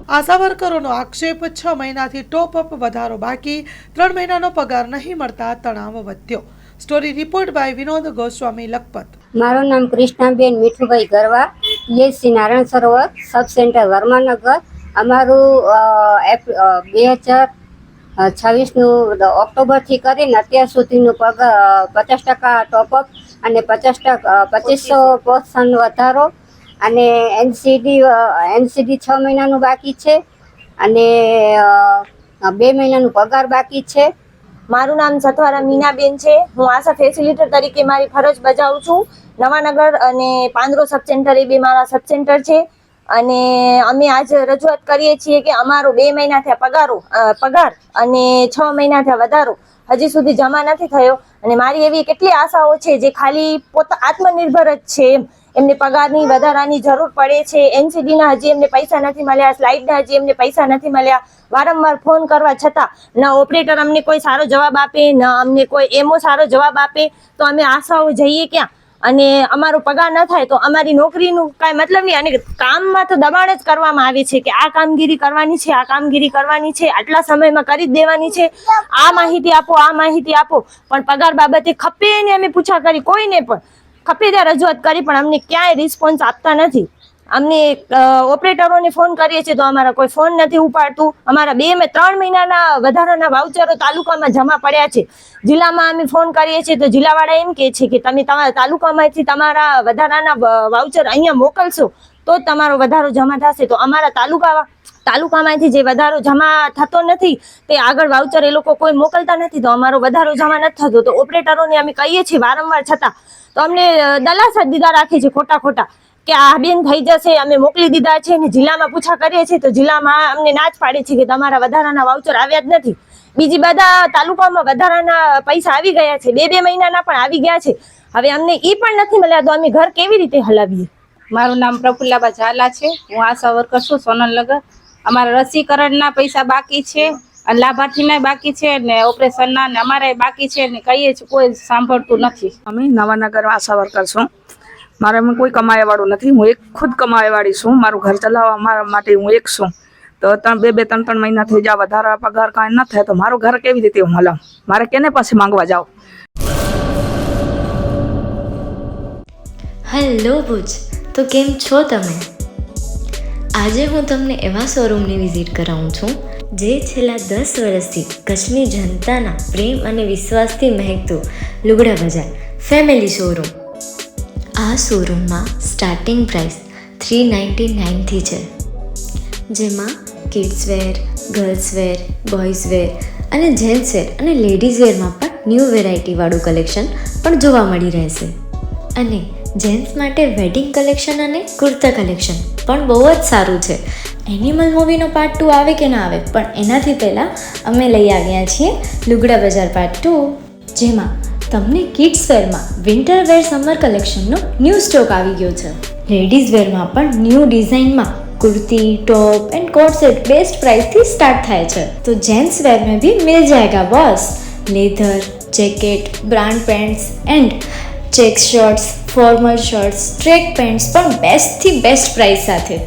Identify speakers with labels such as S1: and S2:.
S1: આશા વર્કરોનો આક્ષેપ 6 મહિનાથી ટોપ અપ વધારો બાકી, 3 મહિનાનો પગાર નહીં મળતા તણાવ વધ્યો. Story report by Vinod Goswami Lakhpat.
S2: મારું નામ Krishnaben Mithubhai Garva, PHC Narayan Sarovar sub centre Varmanagar. અમારું 2026નું ઓક્ટોબરથી કરીને અત્યાર સુધીનું પગાર 50% ટોપઅપ અને 2500 પ્રોત્સાહન વધારો અને એનસીડી 6 મહિનાનું બાકી છે અને 2 મહિનાનું પગાર બાકી છે.
S3: મારું નામ સથવારા મીનાબેન છે. હું આશા ફેસિલિટર તરીકે મારી ફરજ બજાવું છું. નવાનગર અને પાંદરો સબ સેન્ટર એ બે મારા સબ સેન્ટર છે અને અમે આજ રજૂઆત કરીએ છીએ કે અમારો 2 મહિના થયા પગાર અને 6 મહિના થયા વધારો હજી સુધી જમા નથી થયો અને મારી એવી કેટલી આશાઓ છે જે ખાલી આત્મનિર્ભર જ છે. એમને પગારની વધારાની જરૂર પડે છે. એનસીડીના હજી એમને પૈસા નથી મળ્યા, સ્લાઇડના હજી એમને પૈસા નથી મળ્યા. વારંવાર ફોન કરવા છતાં ન ઓપરેટર અમને કોઈ સારો જવાબ આપે, ન અમને કોઈ એમો સારો જવાબ આપે, તો અમે આશાઓ જઈએ ક્યાં? અને અમારો પગાર ન થાય તો અમારી નોકરીનું કાંઈ મતલબ નહીં. અને કામમાં તો દબાણ જ કરવામાં આવે છે કે આ કામગીરી કરવાની છે, આ કામગીરી કરવાની છે, આટલા સમયમાં કરી જ દેવાની છે, આ માહિતી આપો, આ માહિતી આપો. પણ પગાર બાબતે ખપે ને અમે પૂછા કરી, કોઈને પણ ખપે ત્યાં રજૂઆત કરી પણ અમને ક્યાંય રિસ્પોન્સ આપતા નથી. અમને ઓપરેટરોને ફોન કરીએ છીએ તો અમારા કોઈ ફોન નથી ઉપાડતું. અમારા 3 મહિનાના વધારાના વાઉચરો તાલુકામાં જમા પડ્યા છે. જિલ્લામાં અમે ફોન કરીએ છીએ તો જિલ્લાવાળા એમ કહે છે કે તમે તમારા તાલુકામાંથી તમારા વધારાના વાઉચર અહીંયા મોકલશો તો જ તમારો વધારો જમા થશે. તો અમારા તાલુકામાંથી જે વધારો જમા થતો નથી તે આગળ વાઉચર એ લોકો કોઈ મોકલતા નથી તો અમારો વધારો જમા નથી થતો. તો ઓપરેટરોને અમે કહીએ છીએ વારંવાર છતાં તો અમને દલાસા દીધા રાખે છે ખોટા કે આ બેન થઈ જશે, અમે મોકલી દીધા છે. અને જિલ્લામાં પૂછા કરીએ છીએ તો જિલ્લામાં અમને ના જ પાડે છે કે તમારા વધારાના વાઉચર આવ્યા જ નથી. બીજી બધા તાલુકામાં વધારાના પૈસા આવી ગયા છે, 2 મહિનાના પણ આવી ગયા છે. હવે અમને એ પણ નથી મળ્યા તો અમે ઘર કેવી રીતે હલાવીએ?
S4: મારું નામ પ્રફુલ્લાબા ઝાલા છે. હું આશા વર્કર છું સોનલનગર. અમારા રસીકરણના પૈસા બાકી છે અને લાભાર્થીના બાકી છે ને ઓપરેશનના ને અમારે બાકી છે ને કહીએ છીએ કોઈ સાંભળતું નથી.
S5: અમે નવાનગર આશા વર્કર છું. મારે કોઈ કમાયાવાળું નથી. હું એક ખુદ કમાયાવાળી છું. મારું ઘર ચલાવવા મારા માટે હું એક છું. તો 3 મહિના થઈ જાય વધારા પગાર કાંઈ ન થાય તો મારું ઘર કેવી રીતે હું હલાવું? મારે કેને પાસે માંગવા જાઉં?
S6: હેલો ભુજ, તો કેમ છો તમે? આજે હું તમને એવા શોરૂમની વિઝિટ કરાવું છું જે છેલ્લા 10 વર્ષથી કચ્છની જનતાના પ્રેમ અને વિશ્વાસથી મહેકતું લુગડા બજાર ફેમિલી શોરૂમ. આ શોરૂમમાં સ્ટાર્ટિંગ પ્રાઇસ 399થી છે, જેમાં kids wear, girls wear, boys wear અને જેન્ટ્સ વેર અને લેડીઝ વેરમાં પણ ન્યૂ વેરાયટીવાળું કલેક્શન પણ જોવા મળી રહેશે. અને જેન્ટ્સ માટે વેડિંગ કલેક્શન અને કુર્તા કલેક્શન પણ બહુ જ સારું છે. એનિમલ મૂવીનો પાર્ટ 2 આવે કે ના આવે, પણ એનાથી પહેલાં અમે લઈ આવ્યા છીએ લુગડા બજાર પાર્ટ 2, જેમાં તમને કિડ્સ વેરમાં વિન્ટર વેર સમર કલેક્શનનો ન્યૂ સ્ટોક આવી ગયો છે. લેડીઝ વેરમાં પણ ન્યૂ ડિઝાઇનમાં kurti, top and coat set best price थी स्टार्ट थाय छे. तो जेंट्स वेर में भी मिल जाएगा boss. Leather, jacket, brand pants and check shirts, formal shirts, track pants पर बेस्ट थी बेस्ट प्राइस साथे.